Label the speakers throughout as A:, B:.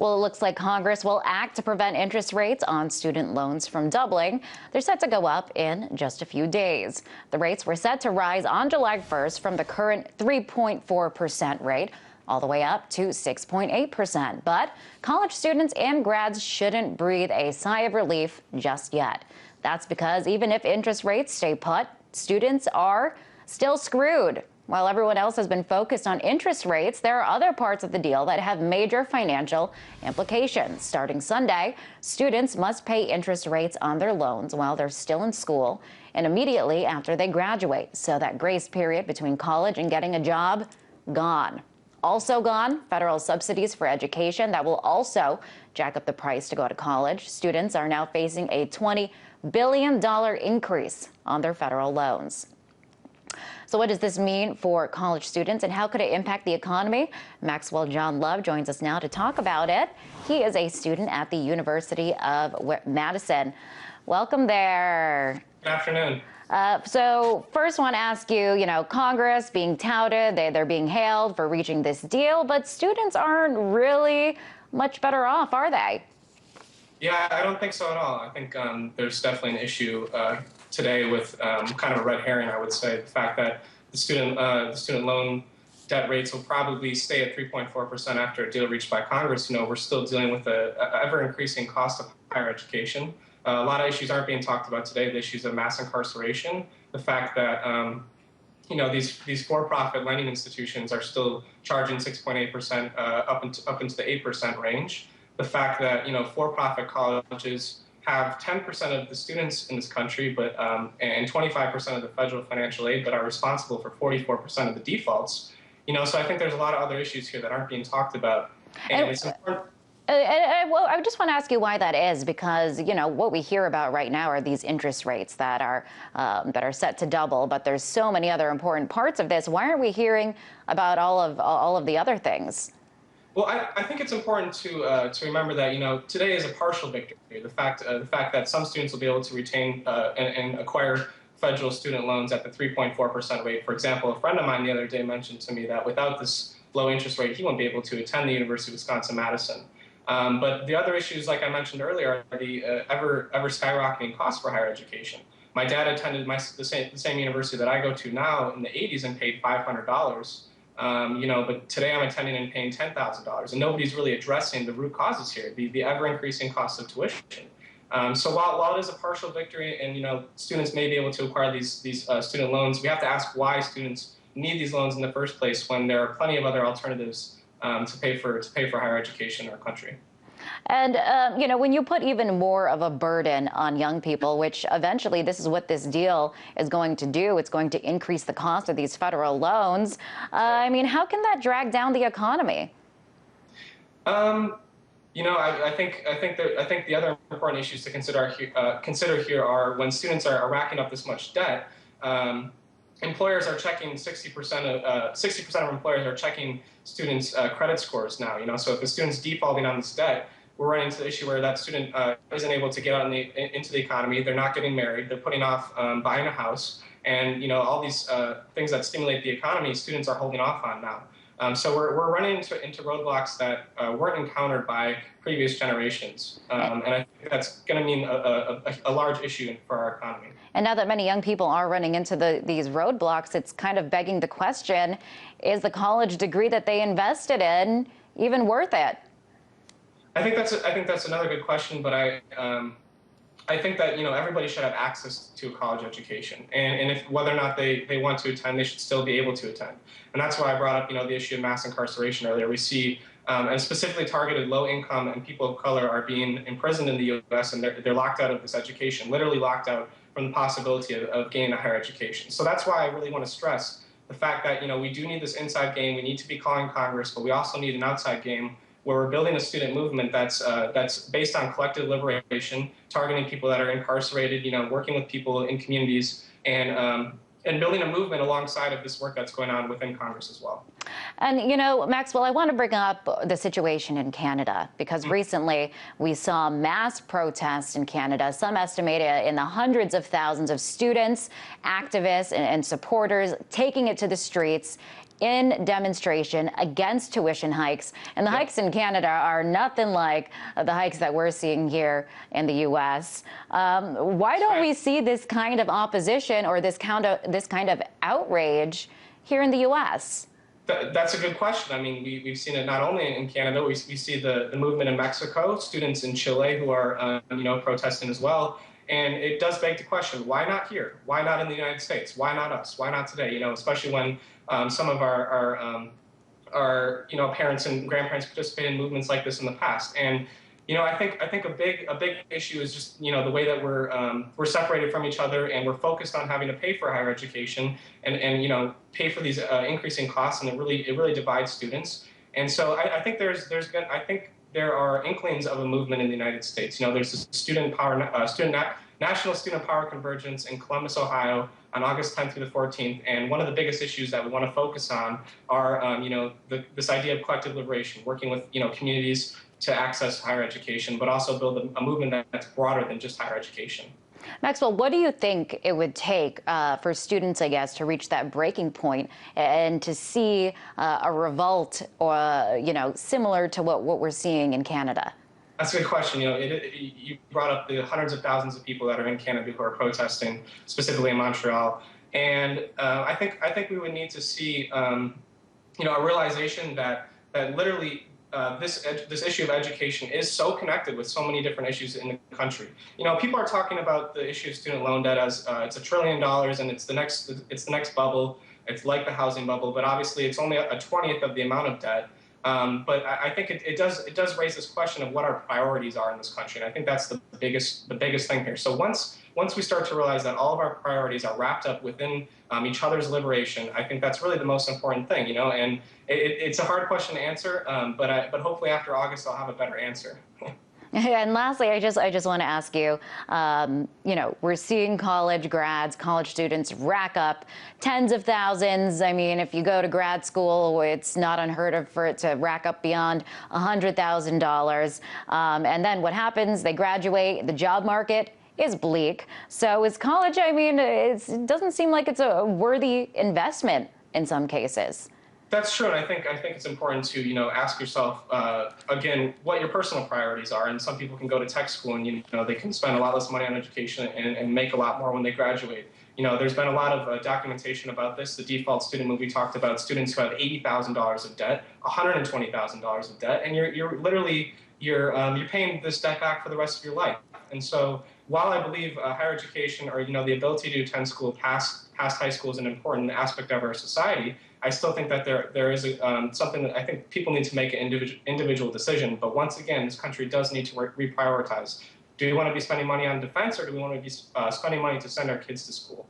A: Well, it looks like Congress will act to prevent interest rates on student loans from doubling. They're set to go up in just a few days. The rates were set to rise on July 1st from the current 3.4% rate all the way up to 6.8%. But college students and grads shouldn't breathe a sigh of relief just yet. That's because even if interest rates stay put, students are still screwed. While everyone else has been focused on interest rates, there are other parts of the deal that have major financial implications. Starting Sunday, students must pay interest rates on their loans while they're still in school and immediately after they graduate. So that grace period between college and getting a job, gone. Also gone, federal subsidies for education that will also jack up the price to go to college. Students are now facing a $20 billion increase on their federal loans. So what does this mean for college students and how could it impact the economy? Maxwell John Love joins us now to talk about it. He is a student at the University of Madison. Welcome there.
B: Good afternoon.
A: So first I want to ask you, Congress being touted, they're being hailed for reaching this deal, but students aren't really much better off, are they?
B: Yeah, I don't think so at all. I think there's definitely an issue today with kind of a red herring, I would say, the fact that the student loan debt rates will probably stay at 3.4% after a deal reached by Congress. We're still dealing with a ever-increasing cost of higher education. A lot of issues aren't being talked about today. The issues of mass incarceration, the fact that these for-profit lending institutions are still charging 6.8% up into the 8% range. The fact that for-profit colleges have 10% of the students in this country, but and 25% of the federal financial aid, but are responsible for 44% of the defaults. So I think there's a lot of other issues here that aren't being talked about, and it's important.
A: I just want to ask you why that is, because what we hear about right now are these interest rates that are set to double, but there's so many other important parts of this. Why aren't we hearing about all of the other things?
B: Well, I think it's important to remember that today is a partial victory. The fact that some students will be able to retain and acquire federal student loans at the 3.4% rate. For example, a friend of mine the other day mentioned to me that without this low interest rate, he won't be able to attend the University of Wisconsin-Madison. But the other issues, like I mentioned earlier, are the ever skyrocketing costs for higher education. My dad attended the same university that I go to now in the 80s and paid $500. But today I'm attending and paying $10,000, and nobody's really addressing the root causes here, the ever-increasing cost of tuition. So while it is a partial victory, and students may be able to acquire these student loans, we have to ask why students need these loans in the first place when there are plenty of other alternatives to pay for higher education in our country.
A: And, when you put even more of a burden on young people, which eventually this is what this deal is going to do, it's going to increase the cost of these federal loans. How can that drag down the economy?
B: I think the other important issues to consider here are when students are racking up this much debt. Employers are checking 60% of employers are checking students' credit scores now. So if a student's defaulting on this debt, we're running into the issue where that student isn't able to get out into the economy. They're not getting married. They're putting off buying a house, and all these things that stimulate the economy, students are holding off on now. So we're running into roadblocks that weren't encountered by previous generations, and I think that's going to mean a large issue for our economy.
A: And now that many young people are running into these roadblocks, it's kind of begging the question: is the college degree that they invested in even worth it?
B: I think that's another good question, but I think that everybody should have access to a college education, and if whether or not they want to attend, they should still be able to attend. And that's why I brought up the issue of mass incarceration earlier. We see and specifically targeted low income and people of color are being imprisoned in the U.S. and they're locked out of this education, literally locked out from the possibility of gaining a higher education. So that's why I really want to stress the fact that we do need this inside game. We need to be calling Congress, but we also need an outside game where we're building a student movement that's based on collective liberation, targeting people that are incarcerated, working with people in communities, and building a movement alongside of this work that's going on within Congress as well.
A: And, Maxwell, I want to bring up the situation in Canada, because recently we saw mass protests in Canada, some estimated in the hundreds of thousands of students, activists, and supporters taking it to the streets in demonstration against tuition hikes. And the hikes in Canada are nothing like the hikes that we're seeing here in the U.S. Why don't we see this kind of opposition or this kind of outrage here in the U.S.?
B: That's a good question. I mean, we've seen it not only in Canada, we see the movement in Mexico, students in Chile who are, protesting as well. And it does beg the question, why not here? Why not in the United States? Why not us? Why not today? Especially when some of our parents and grandparents participated in movements like this in the past. And I think a big issue is just the way that we're separated from each other, and we're focused on having to pay for higher education and pay for these increasing costs, and it really divides students. And so I think there are inklings of a movement in the United States. There's this National Student Power Convergence in Columbus, Ohio, on August 10th through the 14th. And one of the biggest issues that we want to focus on are, this idea of collective liberation, working with, communities to access higher education, but also build a movement that's broader than just higher education.
A: Maxwell, what do you think it would take for students, I guess, to reach that breaking point and to see a revolt or, similar to what we're seeing in Canada?
B: That's a good question. You brought up the hundreds of thousands of people that are in Canada who are protesting, specifically in Montreal. And I think we would need to see, a realization that literally this issue of education is so connected with so many different issues in the country. People are talking about the issue of student loan debt as it's $1 trillion and it's the next bubble. It's like the housing bubble, but obviously it's only a 20th of the amount of debt. But I think it does raise this question of what our priorities are in this country, and I think that's the biggest thing here. So once we start to realize that all of our priorities are wrapped up within each other's liberation, I think that's really the most important thing, And it's a hard question to answer, but hopefully after August I'll have a better answer.
A: And lastly, I just want to ask you, we're seeing college grads, college students rack up tens of thousands. I mean, if you go to grad school, it's not unheard of for it to rack up beyond $100,000. And then what happens? They graduate, the job market is bleak. So is college, it doesn't seem like it's a worthy investment in some cases.
B: That's true, and I think it's important to ask yourself again what your personal priorities are. And some people can go to tech school and they can spend a lot less money on education and make a lot more when they graduate. There's been a lot of documentation about this. The default student movie talked about students who have $80,000 of debt, $120,000 of debt, and you're literally paying this debt back for the rest of your life. And so while I believe higher education or the ability to attend school past high school is an important aspect of our society, I still think that there is something that I think people need to make an individual decision. But once again, this country does need to reprioritize. Do we want to be spending money on defense, or do we want to be spending money to send our kids to school?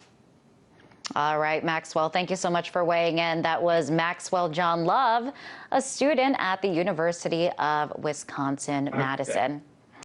A: All right, Maxwell, thank you so much for weighing in. That was Maxwell John Love, a student at the University of Wisconsin-Madison.